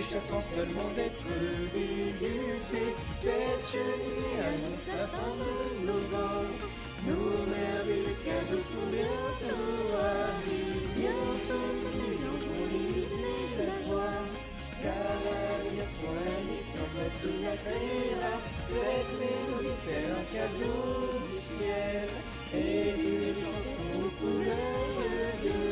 s'échappant seulement d'être dégusté. Cette chenille annonce la fin de novembre. Nos merveilleux cadeaux sont bientôt arrivés. Bientôt cette mélange jolie de la joie. Car l'avenir pour l'histoire tout la créera. Cette mélodie fait un cadeau du ciel et d'une chanson aux couleurs de Noël.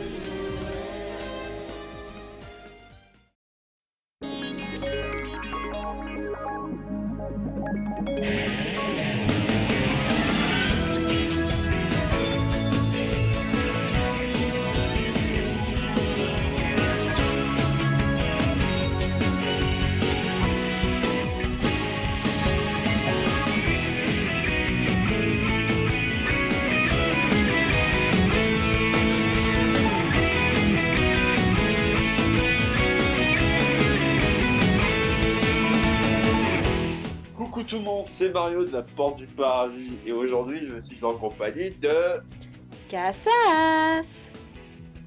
Coucou tout le monde, c'est Mario de la Porte du Paradis et aujourd'hui je suis en compagnie de... Cassas.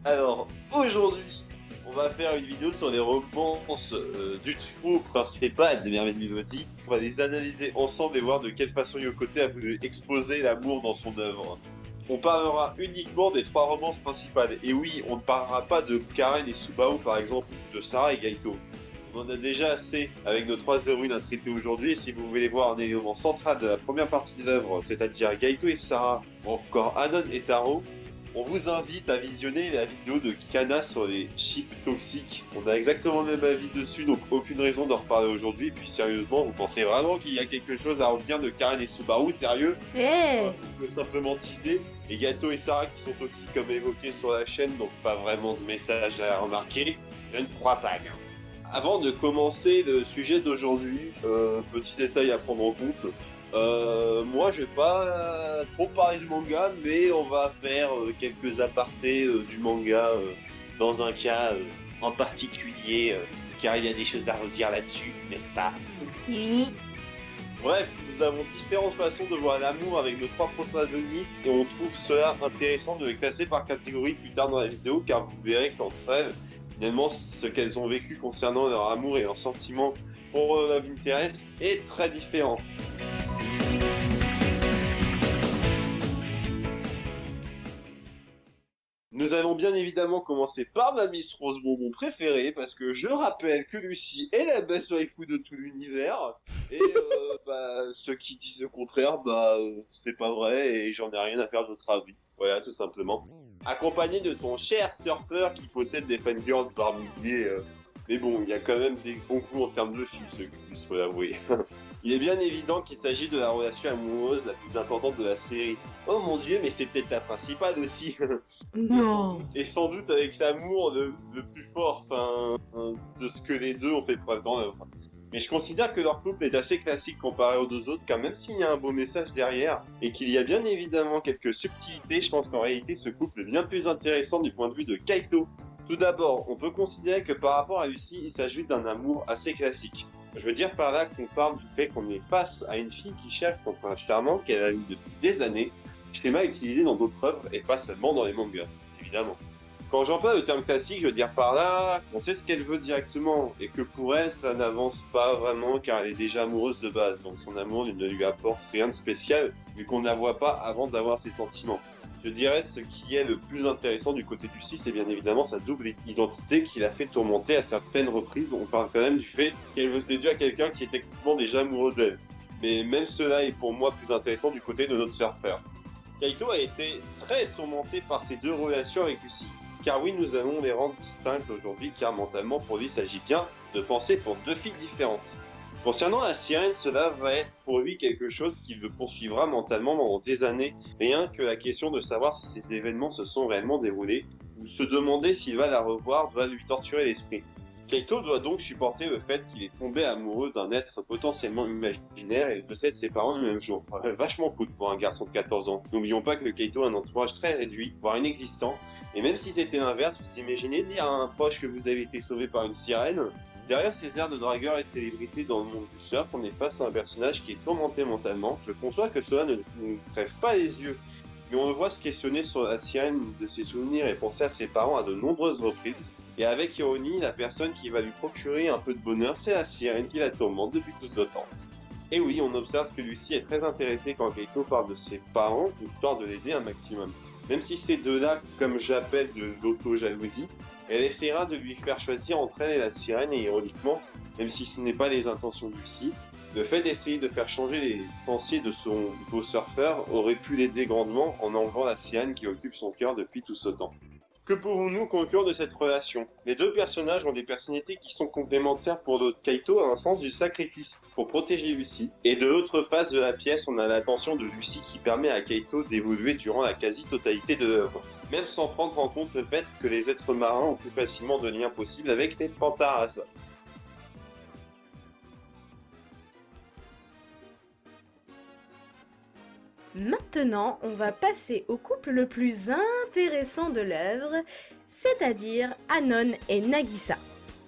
Alors aujourd'hui on va faire une vidéo sur les romances du trio principal des Merveilles de Mimosy. On va les analyser ensemble et voir de quelle façon Yokote a voulu exposer l'amour dans son œuvre. On parlera uniquement des trois romances principales et oui, on ne parlera pas de Karen et Tsubao par exemple, ou de Sarah et Gaito. On en a déjà assez avec nos trois héroïnes à traiter aujourd'hui, et si vous voulez voir un élément central de la première partie de l'œuvre, c'est-à-dire Gaito et Sarah, ou encore Anon et Taro, on vous invite à visionner la vidéo de Kana sur les chips toxiques. On a exactement le même avis dessus, donc aucune raison d'en reparler aujourd'hui. Puis sérieusement, vous pensez vraiment qu'il y a quelque chose à retenir de Karen et Subaru? Sérieux? On peut simplement teaser. Et Gaito et Sarah qui sont toxiques comme évoqué sur la chaîne, donc pas vraiment de message à remarquer. Je ne crois pas bien. Avant de commencer le sujet d'aujourd'hui, petit détail à prendre en compte. Moi, je vais pas trop parler du manga, mais on va faire quelques apartés du manga dans un cas en particulier, car il y a des choses à redire là-dessus, n'est-ce pas? Oui. Bref, nous avons différentes façons de voir l'amour avec nos trois protagonistes et on trouve cela intéressant de les classer par catégorie plus tard dans la vidéo, car vous verrez qu'entre elles, finalement, ce qu'elles ont vécu concernant leur amour et leur sentiment pour la vie terrestre est très différent. Nous allons bien évidemment commencer par ma Miss Rose Bonbon préférée, parce que je rappelle que Lucie est la best waifu de tout l'univers, et ceux qui disent le contraire, c'est pas vrai, et j'en ai rien à faire de votre avis. Voilà, tout simplement. Accompagné de ton cher surfeur qui possède des fangirls par milliers. Mais bon, il y a quand même des bons coups en termes de films, il faut l'avouer. Il est bien évident qu'il s'agit de la relation amoureuse la plus importante de la série. Oh mon dieu, mais c'est peut-être la principale aussi. Non. Et sans doute avec l'amour le plus fort, de ce que les deux ont fait preuve dans l'œuvre. Mais je considère que leur couple est assez classique comparé aux deux autres, car même s'il y a un beau message derrière, et qu'il y a bien évidemment quelques subtilités, je pense qu'en réalité ce couple est bien plus intéressant du point de vue de Kaito. Tout d'abord, on peut considérer que par rapport à Lucie, il s'agit d'un amour assez classique. Je veux dire par là qu'on parle du fait qu'on est face à une fille qui cherche son prince charmant qu'elle a eu depuis des années, schéma utilisé dans d'autres œuvres et pas seulement dans les mangas, évidemment. Quand j'emploie le terme classique, je veux dire par là qu'on sait ce qu'elle veut directement, et que pour elle, ça n'avance pas vraiment car elle est déjà amoureuse de base, donc son amour ne lui apporte rien de spécial, vu qu'on ne la voit pas avant d'avoir ses sentiments. Je dirais ce qui est le plus intéressant du côté du 6, c'est bien évidemment sa double identité qui l'a fait tourmenter à certaines reprises. On parle quand même du fait qu'elle veut séduire quelqu'un qui est techniquement déjà amoureux d'elle. Mais même cela est pour moi plus intéressant du côté de notre surfeur. Kaito a été très tourmenté par ces deux relations avec Lucie. Car oui, nous allons les rendre distinctes aujourd'hui, car mentalement pour lui il s'agit bien de penser pour deux filles différentes. Concernant la sirène, cela va être pour lui quelque chose qui le poursuivra mentalement pendant des années, rien que la question de savoir si ces événements se sont réellement déroulés, ou se demander s'il va la revoir doit lui torturer l'esprit. Kaito doit donc supporter le fait qu'il est tombé amoureux d'un être potentiellement imaginaire et possède ses parents le même jour. Vachement cool pour un garçon de 14 ans. N'oublions pas que Kaito a un entourage très réduit, voire inexistant, et même si c'était l'inverse, vous imaginez dire à un proche que vous avez été sauvé par une sirène? Derrière ces airs de dragueur et de célébrité dans le monde du surf, on est face à un personnage qui est tourmenté mentalement. Je conçois que cela ne nous crève pas les yeux, mais on le voit se questionner sur la sirène de ses souvenirs et penser à ses parents à de nombreuses reprises. Et avec ironie, la personne qui va lui procurer un peu de bonheur, c'est la sirène qui la tourmente depuis tout ce temps. Et oui, on observe que Lucie est très intéressée quand Keito parle de ses parents, histoire de l'aider un maximum. Même si ces deux-là, comme j'appelle de l'auto-jalousie, elle essaiera de lui faire choisir entre elle et la sirène, et ironiquement, même si ce n'est pas les intentions de Lucie, le fait d'essayer de faire changer les pensées de son beau surfeur aurait pu l'aider grandement en enlevant la sirène qui occupe son cœur depuis tout ce temps. Que pouvons-nous conclure de cette relation? Les deux personnages ont des personnalités qui sont complémentaires. Pour l'autre, Keito a un sens du sacrifice pour protéger Lucie. Et de l'autre face de la pièce, on a l'attention de Lucie qui permet à Keito d'évoluer durant la quasi-totalité de l'œuvre. Même sans prendre en compte le fait que les êtres marins ont plus facilement de liens possibles avec les Pantaras. Maintenant, on va passer au couple le plus intéressant de l'œuvre, c'est-à-dire Anon et Nagisa.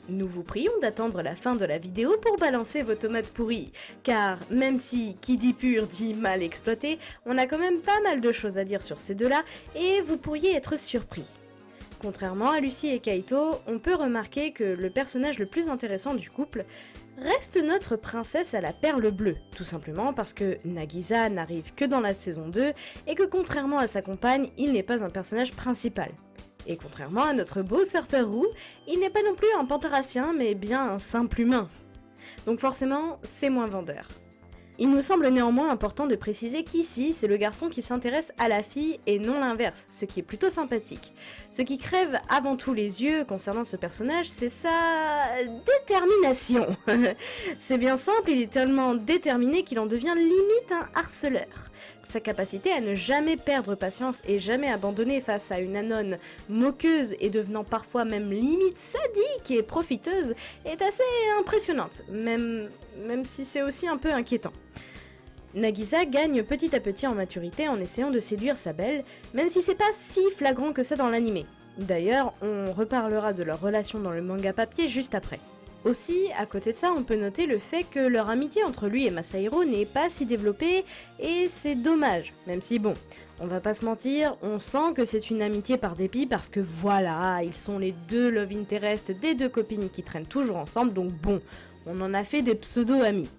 Nous vous prions d'attendre la fin de la vidéo pour balancer vos tomates pourries, car même si qui dit pur dit mal exploité, on a quand même pas mal de choses à dire sur ces deux-là, et vous pourriez être surpris. Contrairement à Lucie et Keito, on peut remarquer que le personnage le plus intéressant du couple reste notre princesse à la perle bleue, tout simplement parce que Nagisa n'arrive que dans la saison 2 et que contrairement à sa compagne, il n'est pas un personnage principal. Et contrairement à notre beau surfeur roux, il n'est pas non plus un pantaracien mais bien un simple humain. Donc forcément, c'est moins vendeur. Il nous semble néanmoins important de préciser qu'ici, c'est le garçon qui s'intéresse à la fille et non l'inverse, ce qui est plutôt sympathique. Ce qui crève avant tout les yeux concernant ce personnage, c'est sa détermination. C'est bien simple, il est tellement déterminé qu'il en devient limite un harceleur. Sa capacité à ne jamais perdre patience et jamais abandonner face à une Anon moqueuse et devenant parfois même limite sadique et profiteuse est assez impressionnante, même si c'est aussi un peu inquiétant. Nagisa gagne petit à petit en maturité en essayant de séduire sa belle, même si c'est pas si flagrant que ça dans l'anime. D'ailleurs, on reparlera de leur relation dans le manga papier juste après. Aussi, à côté de ça, on peut noter le fait que leur amitié entre lui et Masahiro n'est pas si développée, et c'est dommage, même si bon, on va pas se mentir, on sent que c'est une amitié par dépit parce que voilà, ils sont les deux love interest des deux copines qui traînent toujours ensemble, donc bon, on en a fait des pseudo-amis.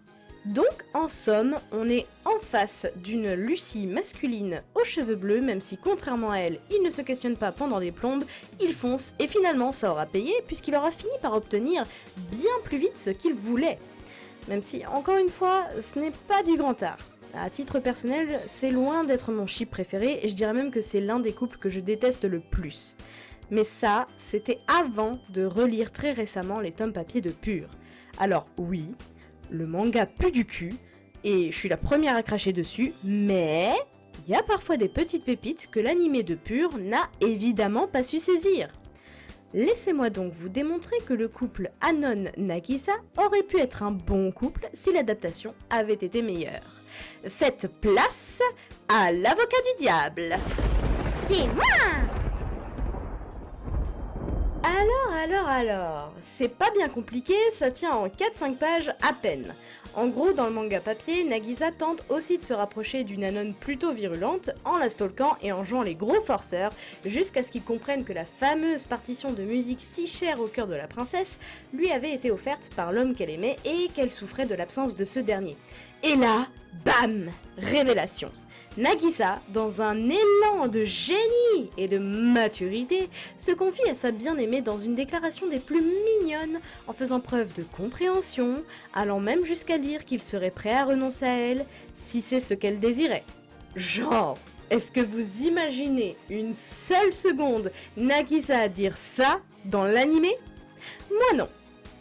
Donc, en somme, on est en face d'une Lucie masculine aux cheveux bleus, même si contrairement à elle, il ne se questionne pas pendant des plombes, il fonce et finalement ça aura payé puisqu'il aura fini par obtenir bien plus vite ce qu'il voulait. Même si, encore une fois, ce n'est pas du grand art. À titre personnel, c'est loin d'être mon chip préféré et je dirais même que c'est l'un des couples que je déteste le plus. Mais ça, c'était avant de relire très récemment les tomes papier de Pur. Alors oui, le manga pue du cul, et je suis la première à cracher dessus, mais il y a parfois des petites pépites que l'animé de Pur n'a évidemment pas su saisir. Laissez-moi donc vous démontrer que le couple Anon-Nagisa aurait pu être un bon couple si l'adaptation avait été meilleure. Faites place à l'avocat du diable. C'est moi! Alors, c'est pas bien compliqué, ça tient en 4-5 pages à peine. En gros, dans le manga papier, Nagisa tente aussi de se rapprocher d'une Anon plutôt virulente en la stalkant et en jouant les gros forceurs, jusqu'à ce qu'il comprenne que la fameuse partition de musique si chère au cœur de la princesse lui avait été offerte par l'homme qu'elle aimait et qu'elle souffrait de l'absence de ce dernier. Et là, bam! Révélation! Nagisa, dans un élan de génie et de maturité, se confie à sa bien-aimée dans une déclaration des plus mignonnes, en faisant preuve de compréhension, allant même jusqu'à dire qu'il serait prêt à renoncer à elle, si c'est ce qu'elle désirait. Genre, est-ce que vous imaginez une seule seconde Nagisa dire ça dans l'animé? Moi non.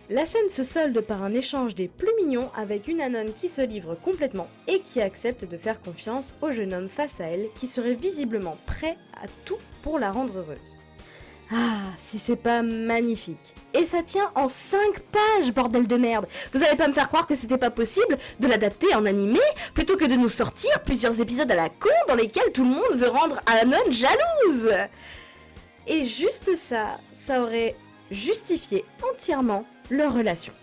La scène se solde par un échange des plus mignons avec une Anon qui se livre complètement et qui accepte de faire confiance au jeune homme face à elle qui serait visiblement prêt à tout pour la rendre heureuse. Ah, si c'est pas magnifique. Et ça tient en 5 pages, bordel de merde. Vous allez pas me faire croire que c'était pas possible de l'adapter en animé plutôt que de nous sortir plusieurs épisodes à la con dans lesquels tout le monde veut rendre Anon jalouse. Et juste ça, ça aurait justifié entièrement leur relation.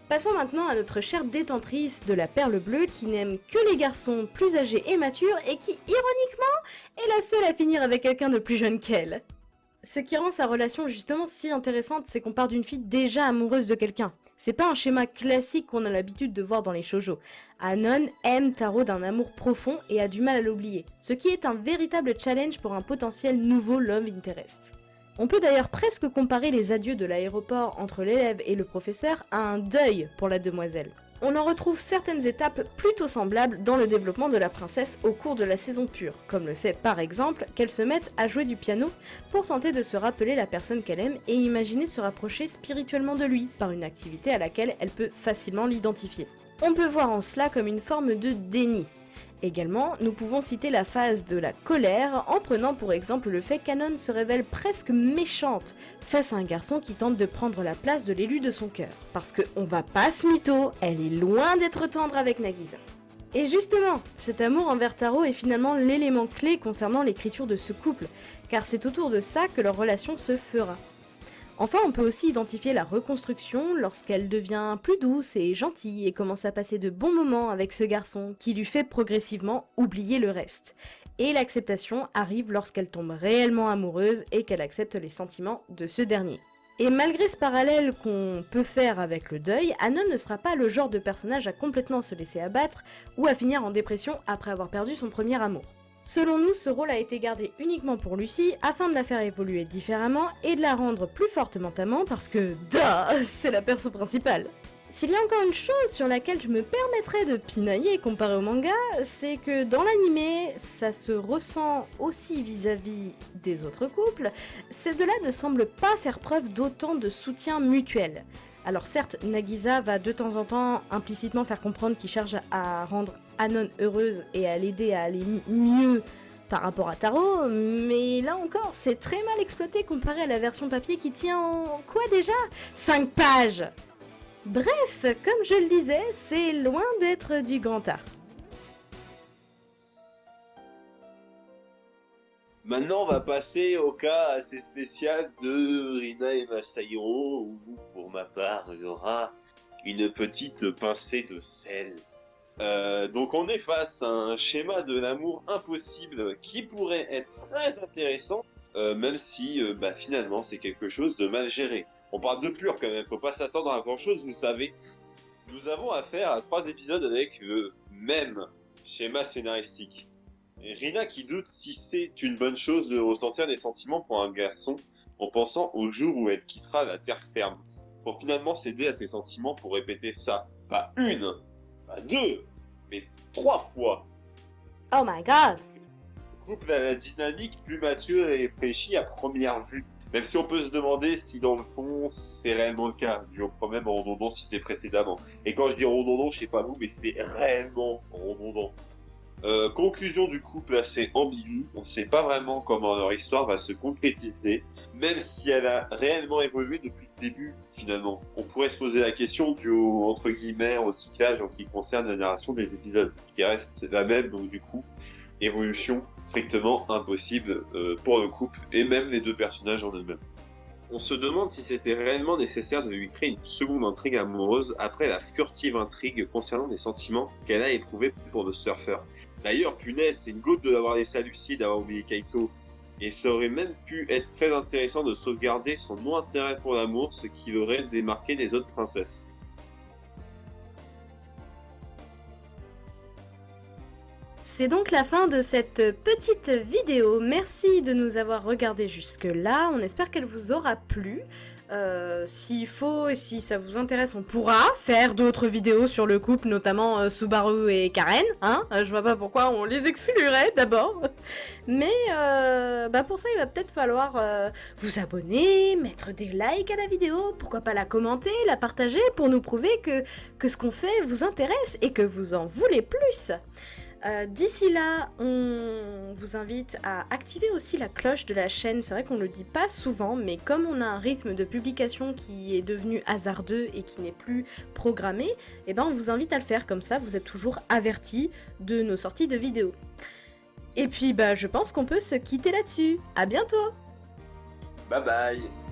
Passons maintenant à notre chère détentrice de la perle bleue qui n'aime que les garçons plus âgés et matures et qui, ironiquement, est la seule à finir avec quelqu'un de plus jeune qu'elle. Ce qui rend sa relation justement si intéressante, c'est qu'on part d'une fille déjà amoureuse de quelqu'un. C'est pas un schéma classique qu'on a l'habitude de voir dans les shoujo. Anon aime Taro d'un amour profond et a du mal à l'oublier, ce qui est un véritable challenge pour un potentiel nouveau love interest. On peut d'ailleurs presque comparer les adieux de l'aéroport entre l'élève et le professeur à un deuil pour la demoiselle. On en retrouve certaines étapes plutôt semblables dans le développement de la princesse au cours de la saison pure, comme le fait par exemple qu'elle se mette à jouer du piano pour tenter de se rappeler la personne qu'elle aime et imaginer se rapprocher spirituellement de lui par une activité à laquelle elle peut facilement l'identifier. On peut voir en cela comme une forme de déni. Également, nous pouvons citer la phase de la colère en prenant pour exemple le fait qu'Anon se révèle presque méchante face à un garçon qui tente de prendre la place de l'élu de son cœur. Parce que, on va pas se mytho, elle est loin d'être tendre avec Nagisa. Et justement, cet amour envers Taro est finalement l'élément clé concernant l'écriture de ce couple, car c'est autour de ça que leur relation se fera. Enfin, on peut aussi identifier la reconstruction lorsqu'elle devient plus douce et gentille et commence à passer de bons moments avec ce garçon qui lui fait progressivement oublier le reste. Et l'acceptation arrive lorsqu'elle tombe réellement amoureuse et qu'elle accepte les sentiments de ce dernier. Et malgré ce parallèle qu'on peut faire avec le deuil, Anon ne sera pas le genre de personnage à complètement se laisser abattre ou à finir en dépression après avoir perdu son premier amour. Selon nous, ce rôle a été gardé uniquement pour Lucy afin de la faire évoluer différemment et de la rendre plus forte mentalement parce que, c'est la perso principale. S'il y a encore une chose sur laquelle je me permettrais de pinailler comparé au manga, c'est que dans l'anime, ça se ressent aussi vis-à-vis des autres couples, ces deux-là ne semblent pas faire preuve d'autant de soutien mutuel. Alors certes, Nagisa va de temps en temps implicitement faire comprendre qu'il cherche à rendre Anon heureuse et à l'aider à aller mieux par rapport à Taro, mais là encore, c'est très mal exploité comparé à la version papier qui tient en quoi déjà 5 pages. Bref, comme je le disais, c'est loin d'être du grand art. Maintenant, on va passer au cas assez spécial de Rina et Masahiro, où pour ma part, il y aura une petite pincée de sel. Donc on est face à un schéma de l'amour impossible qui pourrait être très intéressant, même si finalement c'est quelque chose de mal géré. On parle de pur quand même, faut pas s'attendre à grand chose, vous savez. Nous avons affaire à 3 épisodes avec le même schéma scénaristique. Rina qui doute si c'est une bonne chose de ressentir des sentiments pour un garçon en pensant au jour où elle quittera la terre ferme, pour finalement céder à ses sentiments pour répéter ça, pas une, pas 2, mais 3 fois. Oh my god! Le couple a la dynamique plus mature et réfléchie à première vue. Même si on peut se demander si dans le fond c'est réellement le cas, dû au problème redondant cité précédemment. Et quand je dis redondant, je sais pas vous, mais c'est réellement redondant. Conclusion du couple assez ambiguë, on ne sait pas vraiment comment leur histoire va se concrétiser, même si elle a réellement évolué depuis le début finalement. On pourrait se poser la question du entre guillemets recyclage en ce qui concerne la narration des épisodes, qui reste la même, donc du coup, évolution strictement impossible pour le couple et même les deux personnages en eux-mêmes. On se demande si c'était réellement nécessaire de lui créer une seconde intrigue amoureuse après la furtive intrigue concernant les sentiments qu'elle a éprouvés pour le surfeur. D'ailleurs, punaise, c'est une goutte de l'avoir laissé à Lucy d'avoir oublié Kaito. Et ça aurait même pu être très intéressant de sauvegarder son non-intérêt pour l'amour, ce qui l'aurait démarqué des autres princesses. C'est donc la fin de cette petite vidéo. Merci de nous avoir regardé jusque-là. On espère qu'elle vous aura plu. S'il faut et si ça vous intéresse, on pourra faire d'autres vidéos sur le couple, notamment Subaru et Karen. Je vois pas pourquoi on les exclurait d'abord. Mais pour ça, il va peut-être falloir vous abonner, mettre des likes à la vidéo, pourquoi pas la commenter, la partager pour nous prouver que ce qu'on fait vous intéresse et que vous en voulez plus. D'ici là, on vous invite à activer aussi la cloche de la chaîne. C'est vrai qu'on le dit pas souvent, mais comme on a un rythme de publication qui est devenu hasardeux et qui n'est plus programmé, on vous invite à le faire, comme ça vous êtes toujours avertis de nos sorties de vidéos. Et puis je pense qu'on peut se quitter là-dessus. À bientôt! Bye bye!